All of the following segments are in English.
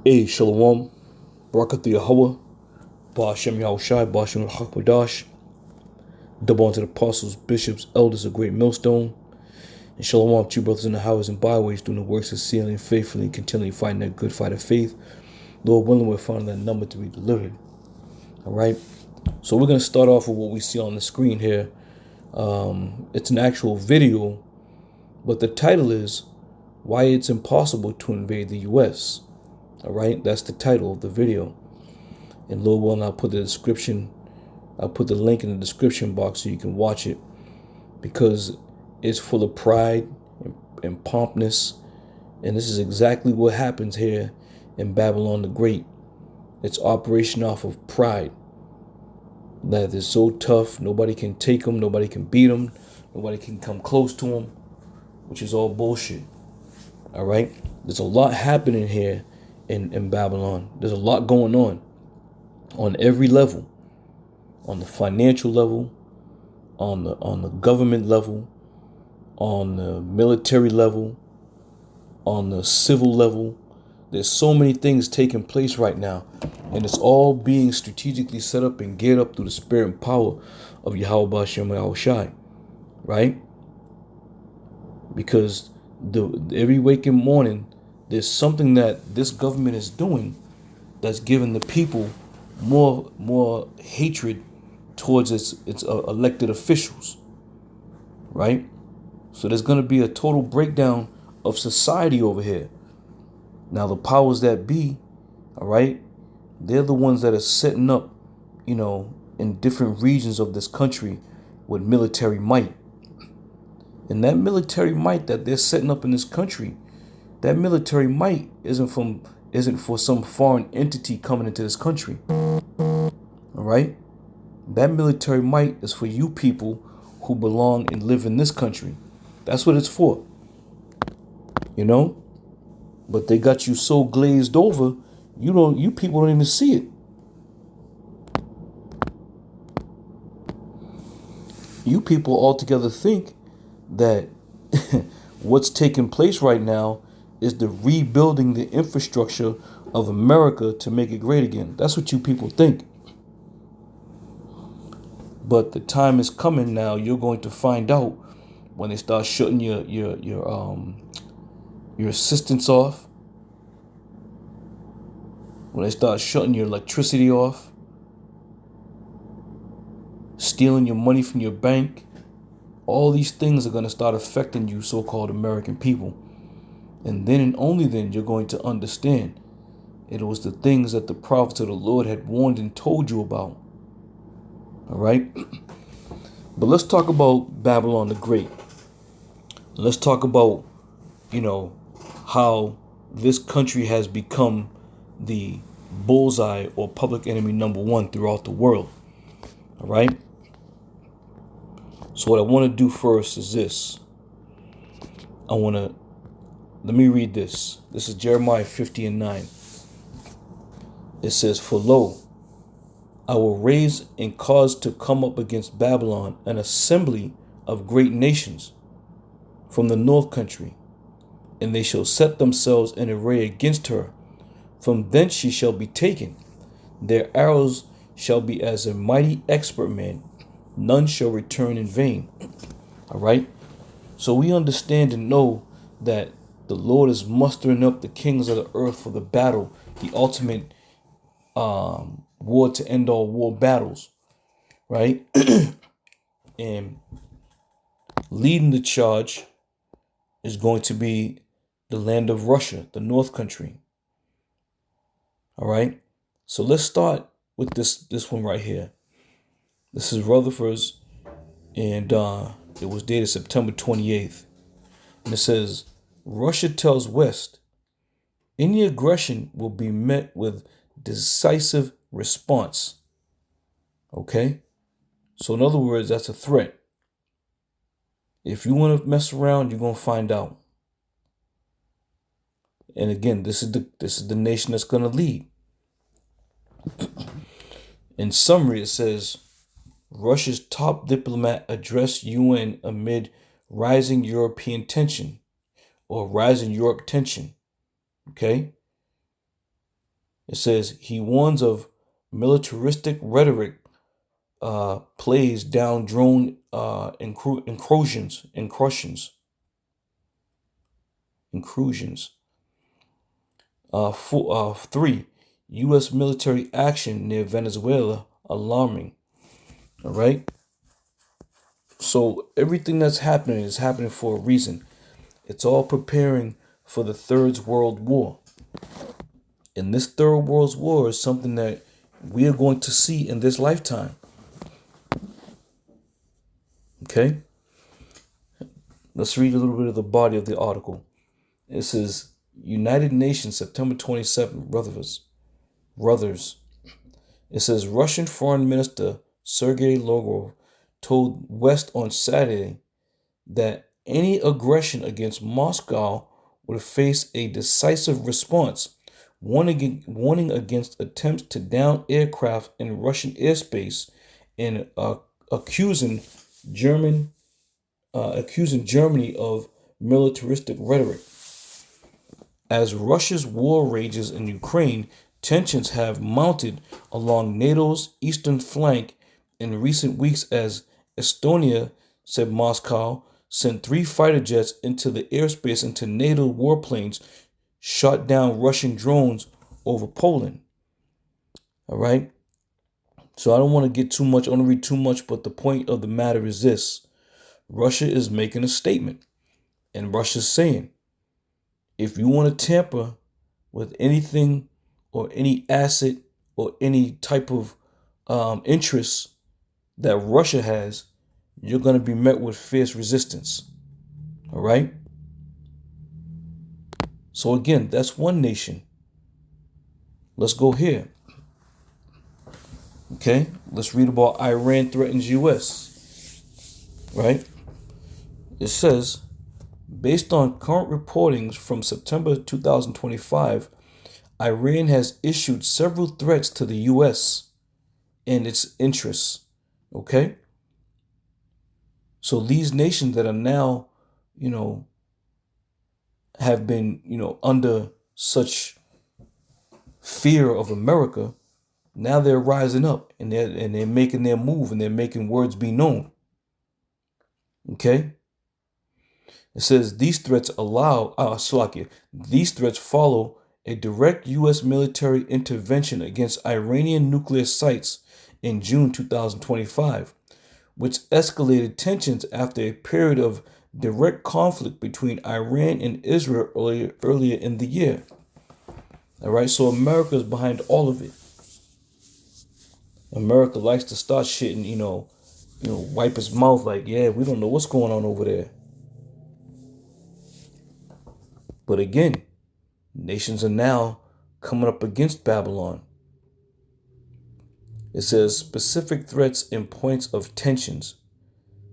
A. Shalom, Barakat Yahweh, Ba'ashem Yahushai, Ba'ashem Hakmadash, double unto the apostles, bishops, elders, a great millstone, and Shalom to you brothers in the highways and byways, doing the works of sealing faithfully and continually fighting that good fight of faith. Lord willing, we're finding that number to be delivered. All right. So we're going to start off with what we see on the screen here. It's an actual video, but the title is Why It's Impossible to Invade the U.S. All right. That's the title of the video. And Lord willing, I'll put the link in the description box so you can watch it, because it's full of pride and pompness. And this is exactly what happens here in Babylon the Great. It's operation off of pride. That is so tough, nobody can take them, nobody can beat them, nobody can come close to them, which is all bullshit. All right? There's a lot happening here in Babylon. There's a lot going on every level. On the financial level, on the government level, on the military level, on the civil level. There's so many things taking place right now, and it's all being strategically set up and geared up through the spirit and power of Yahweh Ba'ashem Yahushai, right? Because every waking morning, there's something that this government is doing that's giving the people more hatred towards its elected officials, right? So there's going to be a total breakdown of society over here. Now, the powers that be, all right, they're the ones that are setting up, in different regions of this country with military might. And that military might that they're setting up in this country, that military might isn't for some foreign entity coming into this country. All right? That military might is for you people who belong and live in this country. That's what it's for. But they got you so glazed over, you people don't even see it. You people altogether think that what's taking place right now is the rebuilding the infrastructure of America to make it great again. That's what you people think. But the time is coming now. You're going to find out when they start shutting your assistance off, when they start shutting your electricity off, stealing your money from your bank. All these things are going to start affecting you so-called American people. And then and only then you're going to understand it was the things that the prophets of the Lord had warned and told you about. All right? But let's talk about Babylon the Great. Let's talk about, how this country has become the bullseye or public enemy number one throughout the world. All right? So what I want to do first is this. Let me read this. This is Jeremiah 50:9. It says, "For lo, I will raise and cause to come up against Babylon an assembly of great nations from the north country, and they shall set themselves in array against her. From thence she shall be taken. Their arrows shall be as a mighty expert man. None shall return in vain." All right. So we understand and know that the Lord is mustering up the kings of the earth for the battle, the ultimate war to end all war battles, right? And leading the charge is going to be the land of Russia, the North country. All right. So let's start with this one right here. This is Rutherford's, and it was dated September 28th. And it says, Russia tells West, any aggression will be met with decisive response. Okay? So in other words, that's a threat. If you want to mess around, you're going to find out. And again, this is the nation that's going to lead. In summary, it says, Russia's top diplomat addressed UN amid rising European tension, or rising Europe tension. Okay? It says he warns of militaristic rhetoric plays down drone incursions. 3. U.S. military action near Venezuela alarming. All right. So everything that's happening is happening for a reason. It's all preparing for the Third World War. And this Third World War is something that we are going to see in this lifetime. Okay? Let's read a little bit of the body of the article. It says, United Nations, September 27, Ruthers. It says, Russian Foreign Minister Sergei Lavrov told West on Saturday that any aggression against Moscow would face a decisive response, warning against attempts to down aircraft in Russian airspace and accusing Germany of militaristic rhetoric. As Russia's war rages in Ukraine, tensions have mounted along NATO's eastern flank in recent weeks as Estonia said Moscow sent 3 fighter jets into the airspace into NATO warplanes, shot down Russian drones over Poland. All right. So I don't want to get too much, I don't want to read too much, but the point of the matter is this. Russia is making a statement, and Russia's saying, if you want to tamper with anything or any asset or any type of interest that Russia has, you're going to be met with fierce resistance. All right? So again, that's one nation. Let's go here. Okay? Let's read about Iran threatens U.S. Right? It says, based on current reportings from September 2025, Iran has issued several threats to the U.S. and its interests. Okay? So these nations that are now, have been, under such fear of America, now they're rising up and they're making their move and they're making words be known. Okay? It says these threats follow a direct U.S. military intervention against Iranian nuclear sites in June 2025, which escalated tensions after a period of direct conflict between Iran and Israel earlier in the year. All right, so America is behind all of it. America likes to start shit and, wipe its mouth like, yeah, we don't know what's going on over there. But again, nations are now coming up against Babylon. It says specific threats and points of tensions.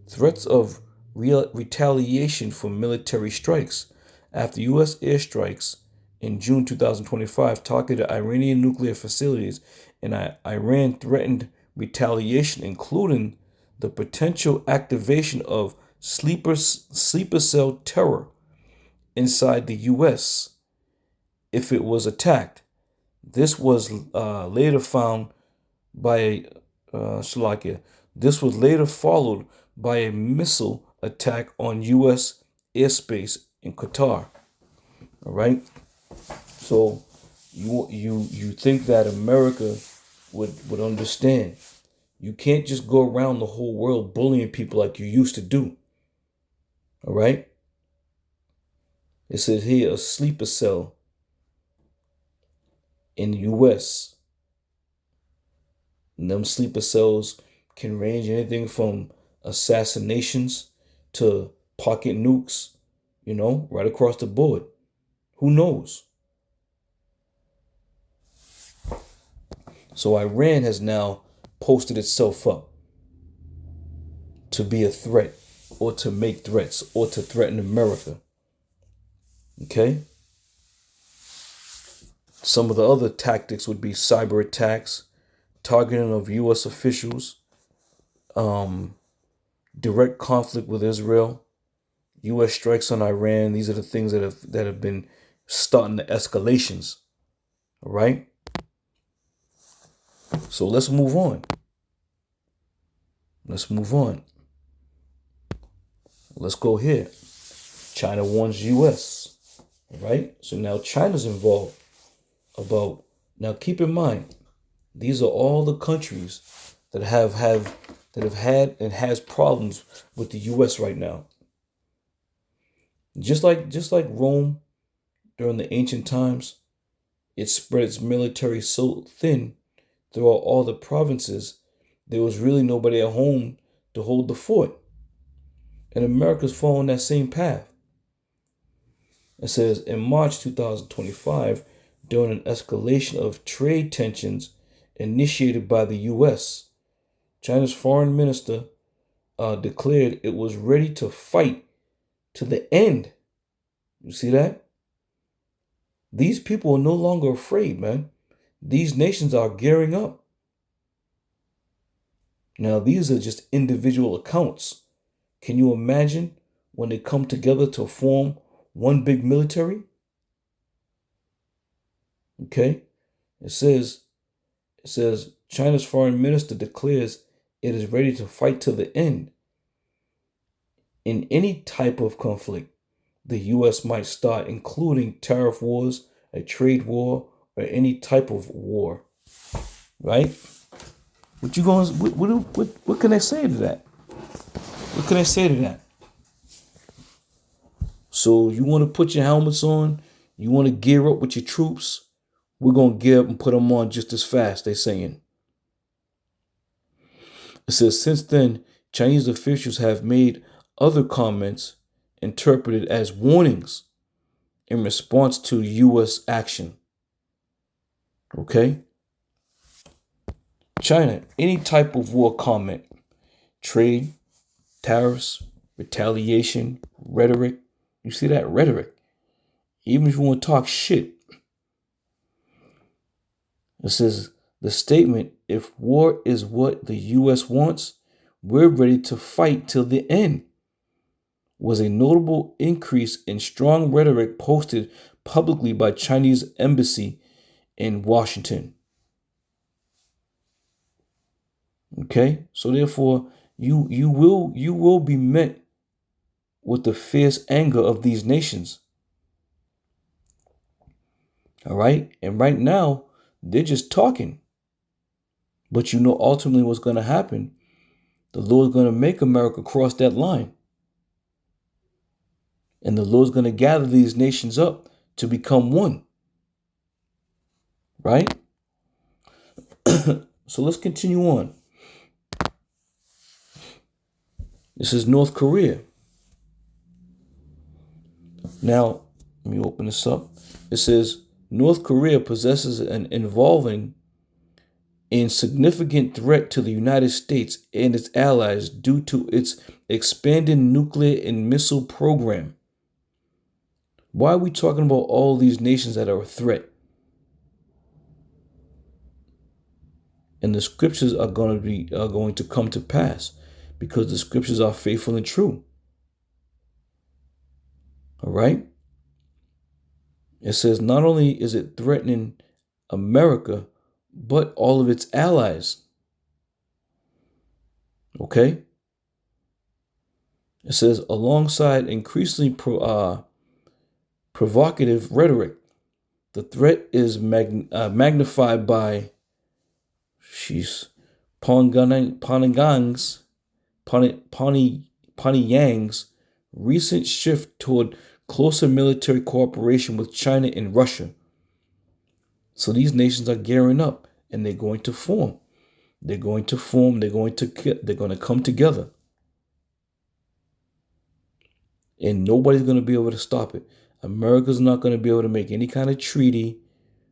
Threats of retaliation for military strikes after U.S. airstrikes in June 2025 targeted Iranian nuclear facilities, and Iran threatened retaliation, including the potential activation of sleeper cell terror inside the U.S. if it was attacked. This was later found by This was later followed by a missile attack on U.S. airspace in Qatar. All right. So you think that America would understand? You can't just go around the whole world bullying people like you used to do. All right. It says here a sleeper cell in the U.S. And them sleeper cells can range anything from assassinations to pocket nukes, right across the board. Who knows? So Iran has now posted itself up to be a threat or to make threats or to threaten America. Okay? Some of the other tactics would be cyber attacks, targeting of U.S. officials, direct conflict with Israel, U.S. strikes on Iran. These are the things that have been starting the escalations. All right. So let's move on. Let's move on. Let's go here. China warns U.S. Right? So now China's involved. Now keep in mind, these are all the countries that have had and has problems with the U.S. right now. Just like Rome during the ancient times, it spread its military so thin throughout all the provinces, there was really nobody at home to hold the fort. And America's following that same path. It says in March 2025, during an escalation of trade tensions initiated by the U.S., China's foreign minister declared it was ready to fight to the end. You see that? These people are no longer afraid, man. These nations are gearing up. Now, these are just individual accounts. Can you imagine when they come together to form one big military? Okay? It says China's foreign minister declares it is ready to fight to the end. In any type of conflict the US might start, including tariff wars, a trade war, or any type of war. Right? What can I say to that? What can I say to that? So you want to put your helmets on, you want to gear up with your troops, we're going to gear up and put them on just as fast, they're saying. It says, since then, Chinese officials have made other comments interpreted as warnings in response to U.S. action. Okay? China, any type of war comment, trade, tariffs, retaliation, rhetoric. You see that? Rhetoric. Even if you want to talk shit. It says, the statement, if war is what the U.S. wants, we're ready to fight till the end, was a notable increase in strong rhetoric posted publicly by Chinese embassy in Washington. Okay, so therefore you will be met with the fierce anger of these nations. All right, and right now they're just talking, but you know ultimately what's going to happen. The Lord's going to make America cross that line, and the Lord's going to gather these nations up to become one. Right? So let's continue on. This is North Korea. Now, let me open this up. It says, North Korea possesses an involving and significant threat to the United States and its allies due to its expanding nuclear and missile program. Why are we talking about all these nations that are a threat? And the scriptures are going to come to pass because the scriptures are faithful and true. All right? It says not only is it threatening America, but all of its allies. Okay? It says alongside increasingly provocative rhetoric, the threat is magnified by Pyongyang's recent shift toward closer military cooperation with China and Russia. So these nations are gearing up and they're going to form. They're going to come together. And nobody's going to be able to stop it. America's not going to be able to make any kind of treaty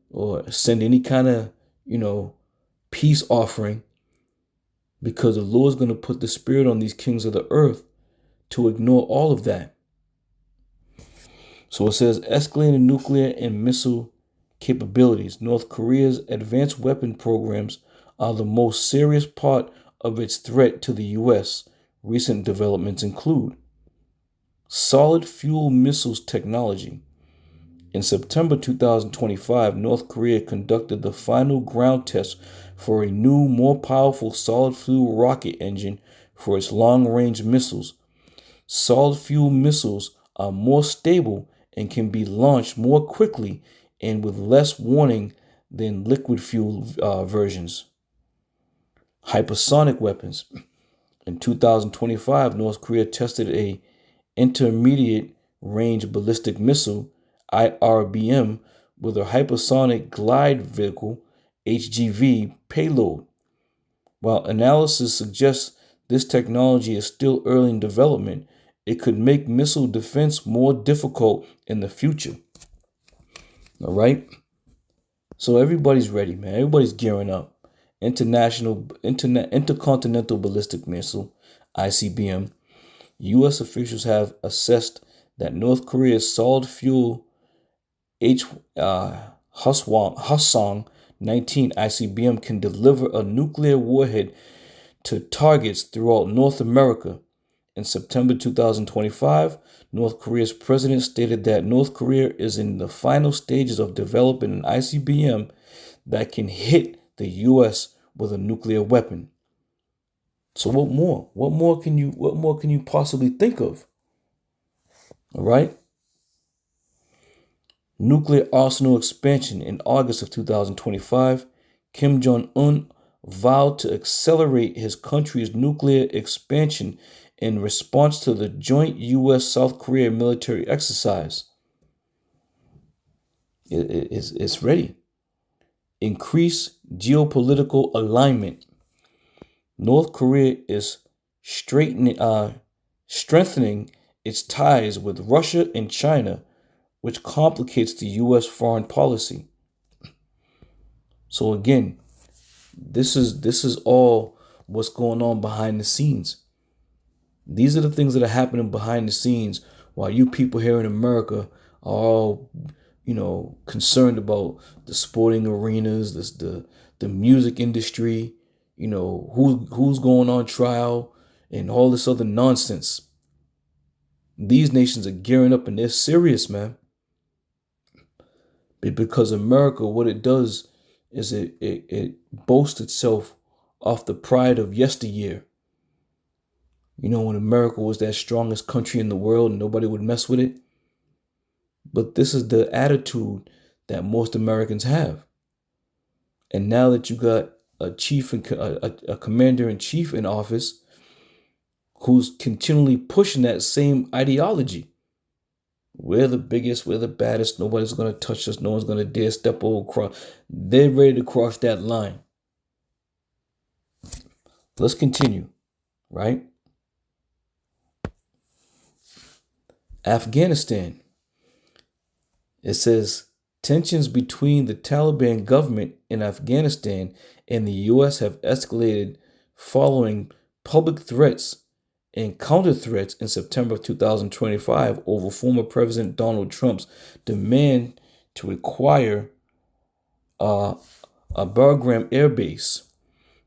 or send any kind of, peace offering, because the Lord's going to put the spirit on these kings of the earth to ignore all of that. So it says escalating nuclear and missile capabilities. North Korea's advanced weapon programs are the most serious part of its threat to the U.S. Recent developments include solid fuel missiles technology. In September 2025, North Korea conducted the final ground test for a new, more powerful solid fuel rocket engine for its long-range missiles. Solid fuel missiles are more stable and can be launched more quickly and with less warning than liquid fuel versions. Hypersonic weapons. In 2025, North Korea tested a intermediate range ballistic missile, IRBM, with a hypersonic glide vehicle, HGV, payload. While analysis suggests this technology is still early in development, it could make missile defense more difficult in the future. All right? So everybody's ready, man. Everybody's gearing up. Intercontinental Ballistic Missile, ICBM. U.S. officials have assessed that North Korea's solid fuel Hwasong 19 ICBM can deliver a nuclear warhead to targets throughout North America. In September 2025, North Korea's president stated that North Korea is in the final stages of developing an ICBM that can hit the U.S. with a nuclear weapon. So what more? What more can you possibly think of? All right? Nuclear arsenal expansion. In August of 2025, Kim Jong-un vowed to accelerate his country's nuclear expansion in response to the joint U.S.-South Korea military exercise. It's ready. Increase geopolitical alignment. North Korea is strengthening its ties with Russia and China, which complicates the U.S. foreign policy. So again, this is all what's going on behind the scenes. These are the things that are happening behind the scenes while you people here in America are all, concerned about the sporting arenas, the music industry, who's going on trial and all this other nonsense. These nations are gearing up and they're serious, man. Because America, what it does is it boasts itself off the pride of yesteryear. When America was that strongest country in the world and nobody would mess with it. But this is the attitude that most Americans have. And now that you got a commander-in-chief in office who's continually pushing that same ideology. We're the biggest, we're the baddest, nobody's going to touch us, no one's going to dare step over. They're ready to cross that line. Let's continue, right? Afghanistan. It says, tensions between the Taliban government in Afghanistan and the U.S. have escalated following public threats and counter threats in September of 2025 over former President Donald Trump's demand to acquire a Bagram air base.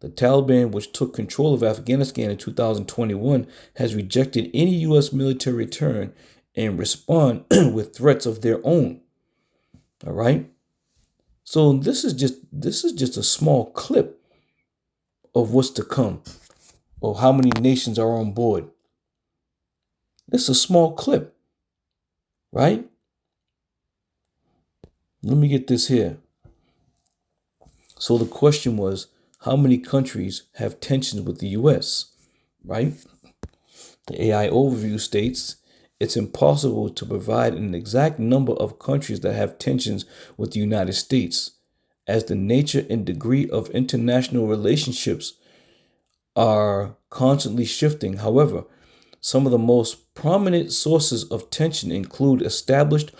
The Taliban, which took control of Afghanistan in 2021, has rejected any U.S. military return and respond with threats of their own. All right. So this is just a small clip of what's to come, or how many nations are on board. This is a small clip, right? Let me get this here. So the question was, how many countries have tensions with the U.S., right? The AI overview states, it's impossible to provide an exact number of countries that have tensions with the United States, as the nature and degree of international relationships are constantly shifting. However, some of the most prominent sources of tension include established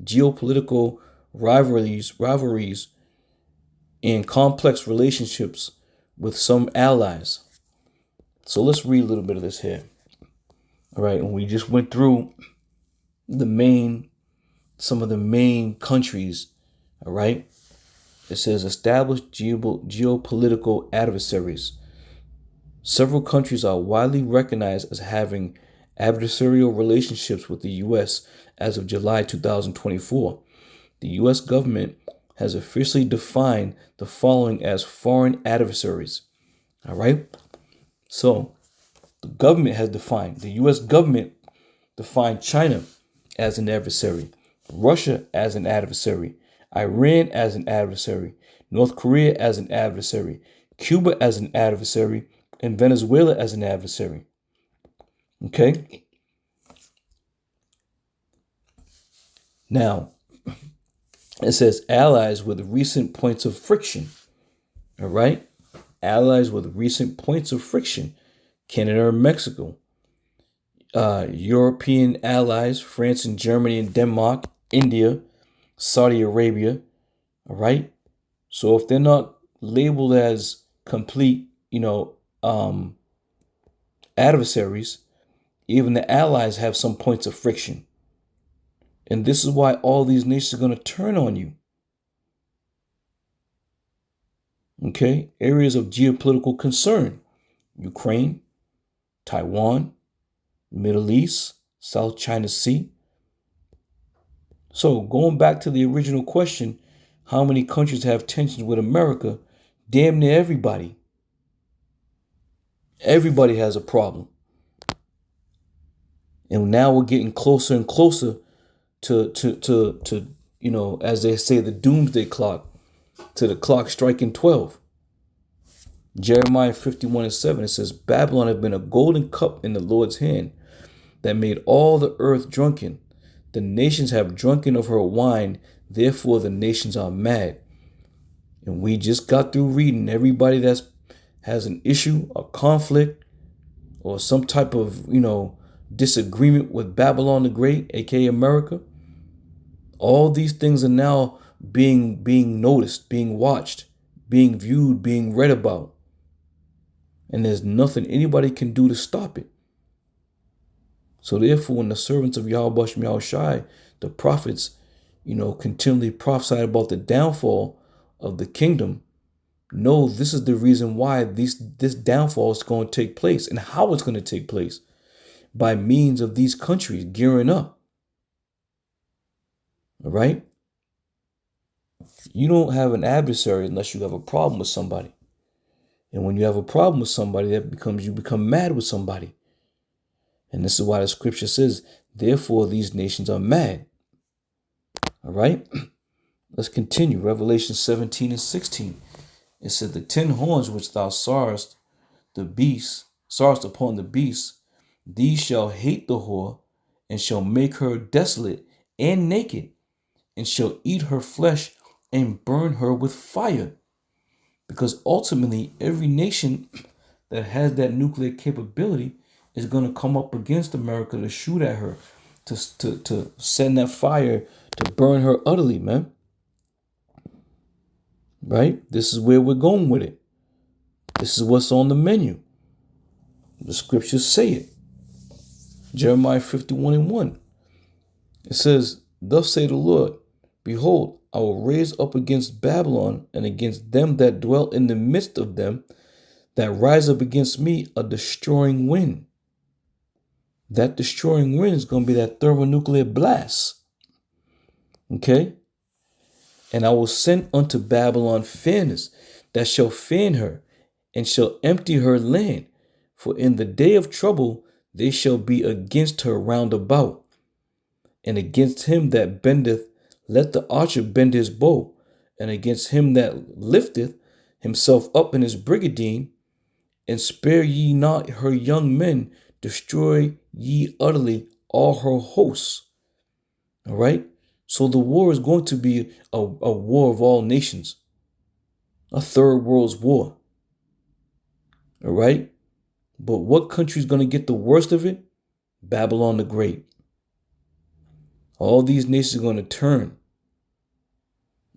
geopolitical rivalries and complex relationships with some allies. So let's read a little bit of this here. All right, and we just went through some of the main countries. All right, it says established geopolitical adversaries. Several countries are widely recognized as having adversarial relationships with the U.S. as of July 2024. The U.S. government has officially defined the following as foreign adversaries. All right. So the government has defined, the U.S. government defined China as an adversary, Russia as an adversary, Iran as an adversary, North Korea as an adversary, Cuba as an adversary, and Venezuela as an adversary. Okay? Now, it says allies with recent points of friction. All right? Allies with recent points of friction. Canada and Mexico. European allies, France and Germany and Denmark, India, Saudi Arabia. All right? So if they're not labeled as complete, adversaries, even the allies have some points of friction. And this is why all these nations are going to turn on you. Okay? Areas of geopolitical concern: Ukraine, Taiwan, Middle East, South China Sea. So going back to the original question, how many countries have tensions with America? Damn near everybody. Everybody has a problem. And now we're getting closer and closer to as they say, the doomsday clock, to the clock striking 12. Jeremiah 51:7, it says, Babylon had been a golden cup in the Lord's hand that made all the earth drunken. The nations have drunken of her wine, therefore the nations are mad. And we just got through reading everybody that has an issue, a conflict, or some type of, disagreement with Babylon the Great, aka America. All these things are now being noticed, being watched, being viewed, being read about. And there's nothing anybody can do to stop it. So therefore, when the servants of Yahweh Shem Yahushai, the prophets, continually prophesied about the downfall of the kingdom, know this is the reason why this downfall is going to take place, and how it's going to take place, by means of these countries gearing up. All right? You don't have an adversary unless you have a problem with somebody. And when you have a problem with somebody, you become mad with somebody. And this is why the scripture says, therefore these nations are mad. All right? Let's continue. Revelation 17:16. It said, the 10 horns which thou sawest upon the beast, these shall hate the whore, and shall make her desolate and naked, and shall eat her flesh and burn her with fire. Because ultimately, every nation that has that nuclear capability is going to come up against America to shoot at her, to send that fire to burn her utterly, man. Right? This is where we're going with it. This is what's on the menu. The scriptures say it. Jeremiah 51:1. It says, thus say the Lord, behold, I will raise up against Babylon and against them that dwell in the midst of them, that rise up against me, a destroying wind. That destroying wind is going to be that thermonuclear blast. Okay? And I will send unto Babylon fanners that shall fan her, and shall empty her land. For in the day of trouble they shall be against her round about. And against him that bendeth, let the archer bend his bow. And against him that lifteth himself up in his brigandine, and spare ye not her young men, destroy ye utterly all her hosts. All right? So the war is going to be a war of all nations. A third world's war. All right? But what country is going to get the worst of it? Babylon the Great. All these nations are going to turn.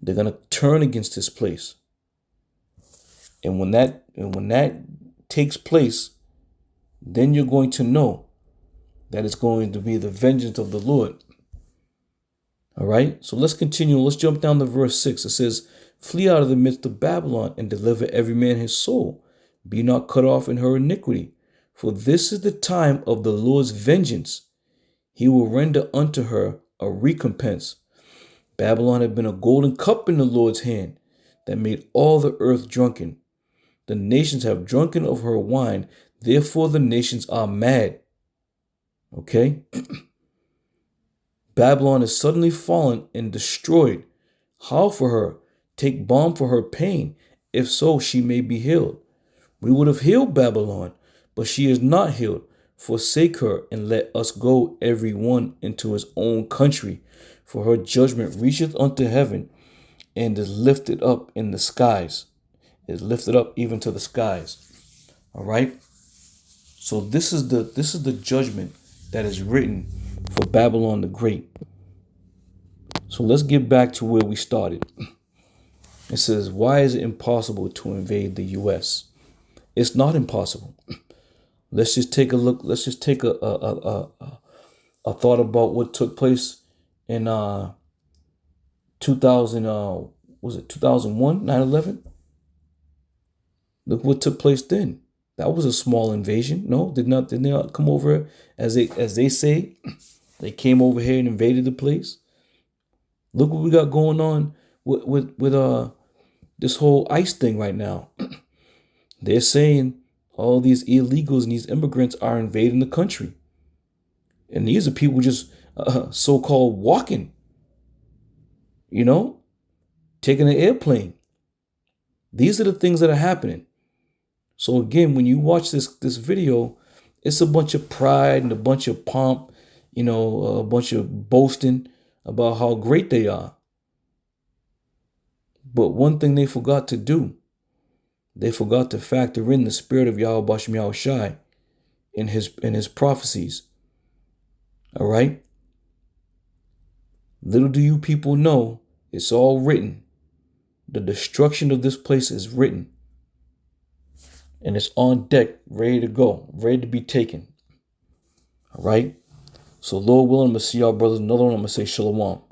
They're going to turn against this place. And when that takes place, then you're going to know that it's going to be the vengeance of the Lord. All right? So let's continue. Let's jump down to verse 6. It says, flee out of the midst of Babylon and deliver every man his soul. Be not cut off in her iniquity. For this is the time of the Lord's vengeance. He will render unto her a recompense Babylon had been a golden cup in the Lord's hand that made all the earth drunken. The nations have drunken of her wine, therefore the nations are mad. Okay? Babylon is suddenly fallen and destroyed. Howl for her, take balm for her pain, if so she may be healed. We would have healed Babylon, but she is not healed. Forsake her and let us go every one into his own country, for her judgment reacheth unto heaven and is lifted up in the skies. Is lifted up even to the skies. All right. So this is the judgment that is written for Babylon the Great. So let's get back to where we started. It says, why is it impossible to invade the U.S.? It's not impossible. Let's just take a look. Let's just take a thought about what took place in 2000. Was it 2001? 9/11. Look what took place then. That was a small invasion. No, did not come over as they say. They came over here and invaded the place. Look what we got going on with this whole ICE thing right now. They're saying all these illegals and these immigrants are invading the country. And these are people just so-called walking, taking an airplane. These are the things that are happening. So again, when you watch this video, it's a bunch of pride and a bunch of pomp, a bunch of boasting about how great they are. But one thing they forgot to do, they forgot to factor in the spirit of Yahweh Bashem Yahushai in his prophecies. All right? Little do you people know, it's all written. The destruction of this place is written. And it's on deck, ready to go, ready to be taken. All right? So Lord willing, I'm going to see y'all brothers another one. I'm going to say shalom.